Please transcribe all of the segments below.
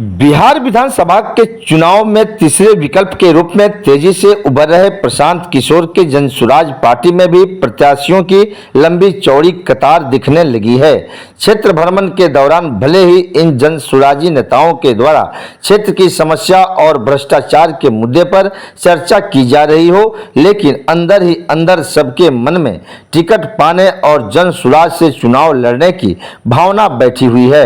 बिहार विधानसभा के चुनाव में तीसरे विकल्प के रूप में तेजी से उभर रहे प्रशांत किशोर के जनसुराज पार्टी में भी प्रत्याशियों की लंबी चौड़ी कतार दिखने लगी है। क्षेत्र भ्रमण के दौरान भले ही इन जनसुराजी नेताओं के द्वारा क्षेत्र की समस्या और भ्रष्टाचार के मुद्दे पर चर्चा की जा रही हो, लेकिन अंदर ही अंदर सबके मन में टिकट पाने और जनसुराज से चुनाव लड़ने की भावना बैठी हुई है।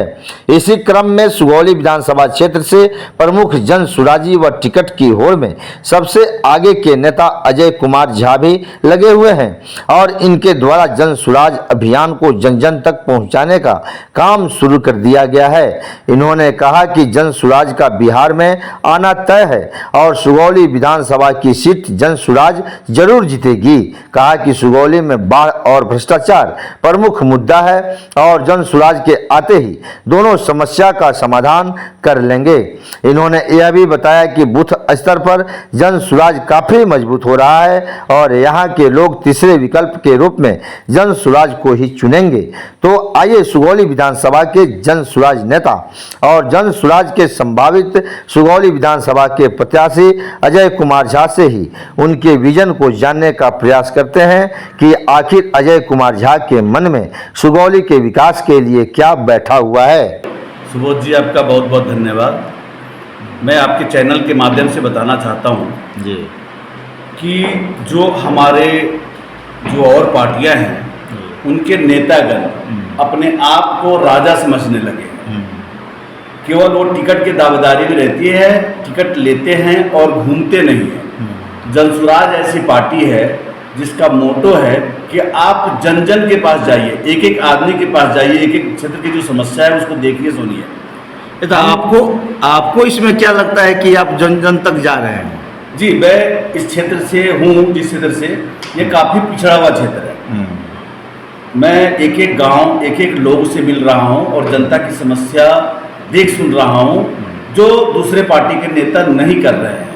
इसी क्रम में सुगौली विधानसभा क्षेत्र से प्रमुख जनसुराजी व टिकट की होड़ में सबसे आगे के नेता अजय कुमार झा भी लगे हुए हैं और इनके द्वारा जनसुराज अभियान को जन जन तक पहुंचाने का काम शुरू कर दिया गया है। इन्होंने कहा कि जनसुराज का बिहार में आना तय है और सुगौली विधानसभा की सीट जनसुराज जरूर जीतेगी। कहा कि सुगौली में बाढ़ और भ्रष्टाचार प्रमुख मुद्दा है और जनसुराज के आते ही दोनों समस्या का समाधान कर लेंगे। इन्होंने यह भी बताया कि बूथ स्तर पर जनसुराज काफी मजबूत हो रहा है और यहाँ के लोग तीसरे विकल्प के रूप में जनसुराज को ही चुनेंगे। तो आइए सुगौली विधानसभा के जनसुराज नेता और जनसुराज के संभावित सुगौली विधानसभा के प्रत्याशी अजय कुमार झा से ही उनके विजन को जानने का प्रयास करते हैं कि आखिर अजय कुमार झा के मन में सुगौली के विकास के लिए क्या बैठा हुआ है। सुबोध जी, आपका बहुत बहुत धन्यवाद। मैं आपके चैनल के माध्यम से बताना चाहता हूँ जी कि जो हमारे और पार्टियां हैं उनके नेतागण अपने आप को राजा समझने लगे। केवल वो टिकट की दावेदारी में रहती है, टिकट लेते हैं और घूमते नहीं हैं। जनसुराज ऐसी पार्टी है जिसका मोटो है कि आप जन जन के पास जाइए, एक एक आदमी के पास जाइए, एक एक क्षेत्र की जो समस्या है उसको देखिए, सुनिए। तो आपको इसमें क्या लगता है कि आप जन जन तक जा रहे हैं? जी, मैं इस क्षेत्र से हूँ, जिस क्षेत्र से ये काफ़ी पिछड़ा हुआ क्षेत्र है। मैं एक एक गांव, एक एक लोग से मिल रहा हूँ और जनता की समस्या देख सुन रहा हूँ जो दूसरे पार्टी के नेता नहीं कर रहे हैं।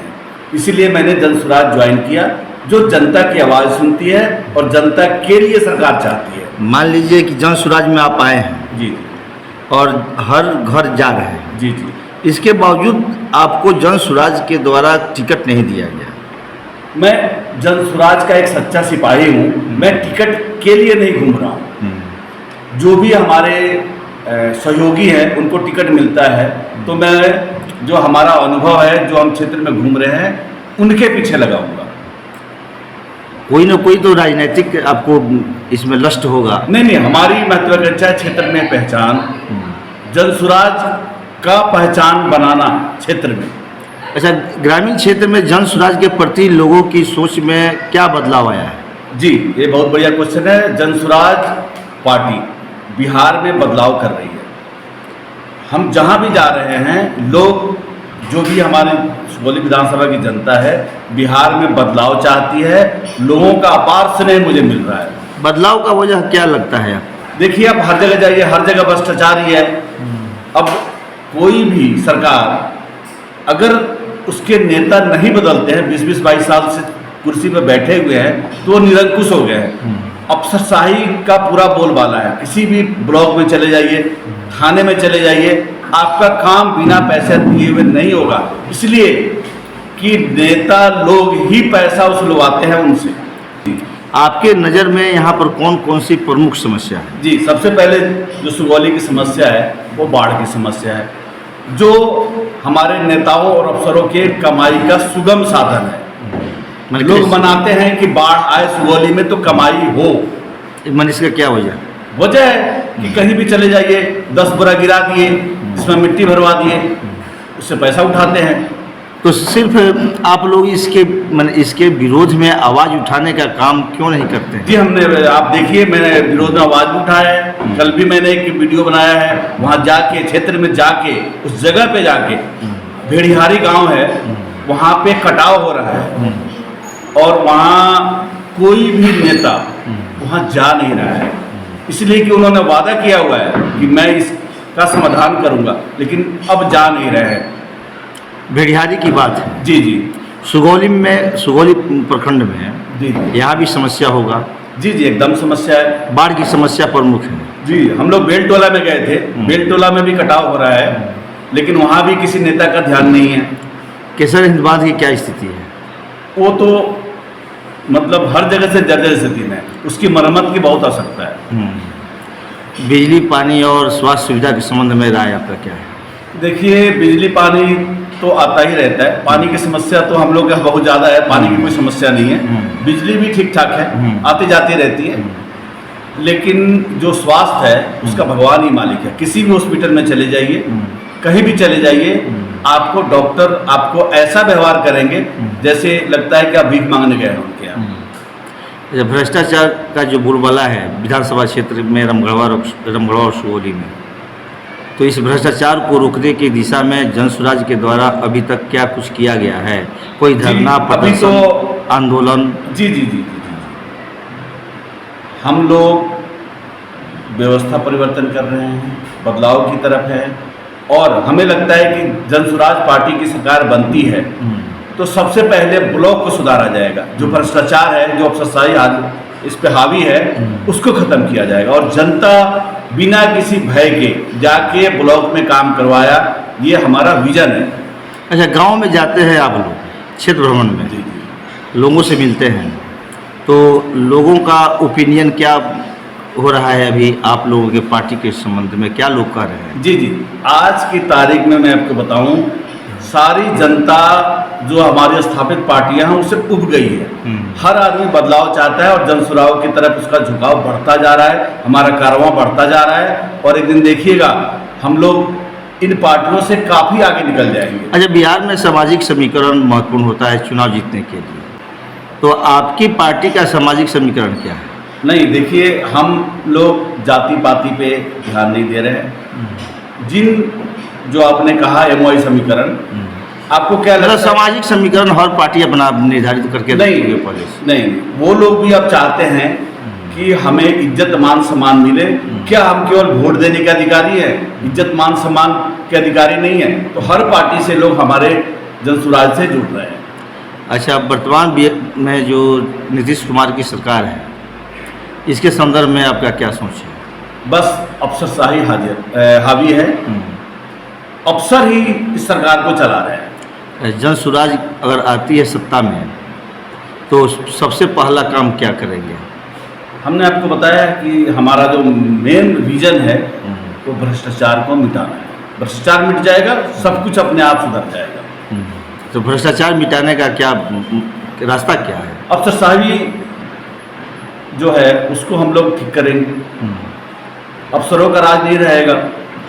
इसीलिए मैंने जनसुराज ज्वाइन किया, जो जनता की आवाज़ सुनती है और जनता के लिए सरकार चाहती है। मान लीजिए कि जनसुराज में आप आए हैं जी और हर घर जा रहे हैं, जी जी, इसके बावजूद आपको जनसुराज के द्वारा टिकट नहीं दिया गया। मैं जनसुराज का एक सच्चा सिपाही हूँ। मैं टिकट के लिए नहीं घूम रहा हूँ। जो भी हमारे सहयोगी हैं उनको टिकट मिलता है, तो मैं जो हमारा अनुभव है, जो हम क्षेत्र में घूम रहे हैं, उनके पीछे लगाऊंगा। कोई ना कोई तो राजनीतिक आपको इसमें लस्ट होगा। नहीं, हमारी महत्वाकांक्षा क्षेत्र में पहचान, जनसुराज का पहचान बनाना क्षेत्र में। अच्छा, ग्रामीण क्षेत्र में जनसुराज के प्रति लोगों की सोच में क्या बदलाव आया है? जी, ये बहुत बढ़िया क्वेश्चन है। जनसुराज पार्टी बिहार में बदलाव कर रही है। हम जहाँ भी जा रहे हैं, लोग जो भी हमारे सुगौली विधानसभा की जनता है बिहार में बदलाव चाहती है। लोगों का अपार स्नेह मुझे मिल रहा है। बदलाव का वजह क्या लगता है? देखिए, अब हर जगह जाइए, हर जगह भ्रष्टाचार ही है। अब कोई भी सरकार अगर उसके नेता नहीं बदलते हैं, 20-22 साल से कुर्सी पर बैठे हुए हैं, तो निरंकुश हो गए हैं। अफसरशाही का पूरा बोलबाला है। किसी भी ब्लॉक में चले जाइए, थाने में चले जाइए, आपका काम बिना पैसे दिए हुए नहीं होगा, इसलिए कि नेता लोग ही पैसा वसूलवाते हैं उनसे। आपके नज़र में यहाँ पर कौन कौन सी प्रमुख समस्या है? जी, सबसे पहले जो सुगौली की समस्या है वो बाढ़ की समस्या है, जो हमारे नेताओं और अफसरों के कमाई का सुगम साधन है। लोग मनाते हैं कि बाढ़ आए सुगौली में तो कमाई हो। इसका क्या वजह है कि कहीं भी चले जाइए, 10 बोरा गिरा दिए, इसमें मिट्टी भरवा दिए, उससे पैसा उठाते हैं। तो सिर्फ आप लोग इसके विरोध में आवाज़ उठाने का काम क्यों नहीं करते हैं? जी, हमने, आप देखिए, मैंने विरोध में आवाज़ उठाया है। कल भी मैंने एक वीडियो बनाया है, वहाँ जाके, क्षेत्र में जाके, उस जगह पे जाके, भेड़िहारी गांव है, वहाँ पे कटाव हो रहा है और वहाँ कोई भी नेता वहाँ जा नहीं रहा है, इसलिए कि उन्होंने वादा किया हुआ है कि मैं इसका समाधान करूँगा, लेकिन अब जा नहीं रहे हैं। भेड़िहारी की बात है। जी जी, सुगौली प्रखंड में जी यहाँ भी समस्या होगा। जी जी, एकदम समस्या है। बाढ़ की समस्या प्रमुख है। जी, हम लोग बेलटोला में गए थे। बेलटोला में भी कटाव हो रहा है लेकिन वहाँ भी किसी नेता का ध्यान नहीं है। केसर हिंद बांध की क्या स्थिति है? वो तो मतलब हर जगह से जर्जर स्थिति में है, उसकी मरम्मत की बहुत आवश्यकता है। बिजली, पानी और स्वास्थ्य सुविधा के संबंध में राय आपका क्या है? देखिए, बिजली पानी तो आता ही रहता है, पानी की समस्या तो हम लोग के यहाँ बहुत ज़्यादा है, पानी की कोई समस्या नहीं है। बिजली भी ठीक ठाक है, आती जाती रहती है, लेकिन जो स्वास्थ्य है उसका भगवान ही मालिक है। किसी भी हॉस्पिटल में चले जाइए, कहीं भी चले जाइए, आपको डॉक्टर आपको ऐसा व्यवहार करेंगे जैसे लगता है कि आप भीख मांगने गए हैं उनके यहाँ। भ्रष्टाचार का जो बोलबाला है विधानसभा क्षेत्र में रमगढ़वा और सुगौली में, तो इस भ्रष्टाचार को रोकने की दिशा में जनसुराज के द्वारा अभी तक क्या कुछ किया गया है? कोई धरना, प्रदर्शन, आंदोलन? जी, हम लोग व्यवस्था परिवर्तन कर रहे हैं, बदलाव की तरफ है, और हमें लगता है कि जनसुराज पार्टी की सरकार बनती है तो सबसे पहले ब्लॉक को सुधारा जाएगा। जो भ्रष्टाचार है, जो अफसरशाही इस पे हावी है, उसको खत्म किया जाएगा, और जनता बिना किसी भय के जाके ब्लॉक में काम करवाया, ये हमारा विजन है। अच्छा, गांव में जाते हैं आप लोग, क्षेत्र भ्रमण में जी, लोगों से मिलते हैं, तो लोगों का ओपिनियन क्या हो रहा है अभी आप लोगों के पार्टी के संबंध में? क्या लोग कह रहे हैं? जी, आज की तारीख में मैं आपको बताऊं, सारी जनता जो हमारी स्थापित पार्टियां हैं उससे उब गई है। हर आदमी बदलाव चाहता है और जनसुराव की तरफ उसका झुकाव बढ़ता जा रहा है, हमारा कारवां बढ़ता जा रहा है, और एक दिन देखिएगा हम लोग इन पार्टियों से काफ़ी आगे निकल जाएंगे। अच्छा, बिहार में सामाजिक समीकरण महत्वपूर्ण होता है चुनाव जीतने के लिए, तो आपकी पार्टी का सामाजिक समीकरण क्या है? नहीं, देखिए, हम लोग जाति पाति पे ध्यान नहीं दे रहे हैं। जिन जो आपने कहा MOI समीकरण, आपको क्या लगता है? सामाजिक समीकरण हर पार्टी अपना निर्धारित करके नहीं, वो लोग भी अब चाहते हैं कि हमें इज्जत मान सम्मान मिले। क्या हम केवल वोट देने के अधिकारी हैं, इज्जत मान सम्मान के अधिकारी नहीं है? तो हर पार्टी से लोग हमारे जनसुराज से जुड़ रहे हैं। अच्छा, वर्तमान में जो नीतीश कुमार की सरकार है, इसके संदर्भ में आपका क्या सोच है? बस अफसरशाही हावी है, अफसर ही इस सरकार को चला रहे हैं। जनसुराज अगर आती है सत्ता में तो सबसे पहला काम क्या करेंगे? हमने आपको बताया कि हमारा जो मेन विजन है वो भ्रष्टाचार को मिटाना है। भ्रष्टाचार मिट जाएगा, सब कुछ अपने आप सुधर जाएगा। तो भ्रष्टाचार मिटाने का क्या रास्ता क्या है? अफसरशाही जो है उसको हम लोग ठीक करेंगे। अफसरों का राज नहीं रहेगा,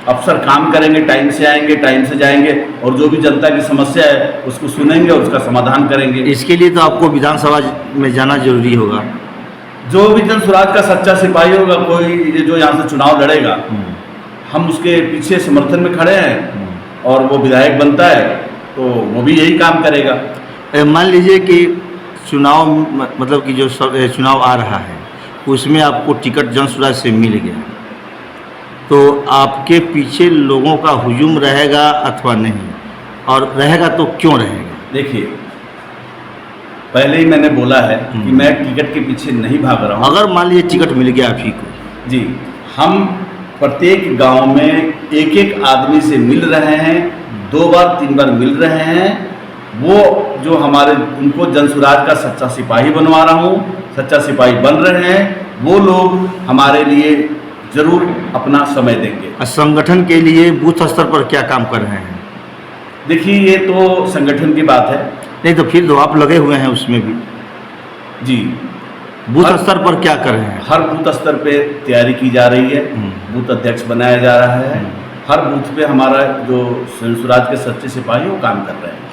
अफसर काम करेंगे, टाइम से आएंगे, टाइम से जाएंगे, और जो भी जनता की समस्या है उसको सुनेंगे और उसका समाधान करेंगे। इसके लिए तो आपको विधानसभा में जाना जरूरी होगा। जो भी जनसुराज का सच्चा सिपाही होगा, कोई जो यहाँ से चुनाव लड़ेगा, हम उसके पीछे समर्थन में खड़े हैं, और वो विधायक बनता है तो वो भी यही काम करेगा। मान लीजिए कि चुनाव, मतलब कि जो चुनाव आ रहा है उसमें आपको टिकट जनसुराज से मिल गया, तो आपके पीछे लोगों का हुजूम रहेगा अथवा नहीं, और रहेगा तो क्यों रहेगा? देखिए, पहले ही मैंने बोला है कि मैं टिकट के पीछे नहीं भाग रहा हूँ। अगर मान लीजिए टिकट मिल गया आप ही को, जी, हम प्रत्येक गांव में एक एक आदमी से मिल रहे हैं, 2 बार 3 बार मिल रहे हैं। वो जो हमारे, उनको जनसुराज का सच्चा सिपाही बनवा रहा हूँ, सच्चा सिपाही बन रहे हैं, वो लोग हमारे लिए जरूर अपना समय देंगे। संगठन के लिए बूथ स्तर पर क्या काम कर रहे हैं? देखिए, ये तो संगठन की बात है। नहीं तो फिर तो आप लगे हुए हैं उसमें भी। जी, बूथ स्तर पर क्या कर रहे हैं? हर बूथ स्तर पे तैयारी की जा रही है, बूथ अध्यक्ष बनाया जा रहा है। हर बूथ पे हमारा जो जनसुराज के सच्चे सिपाही वो काम कर रहे हैं।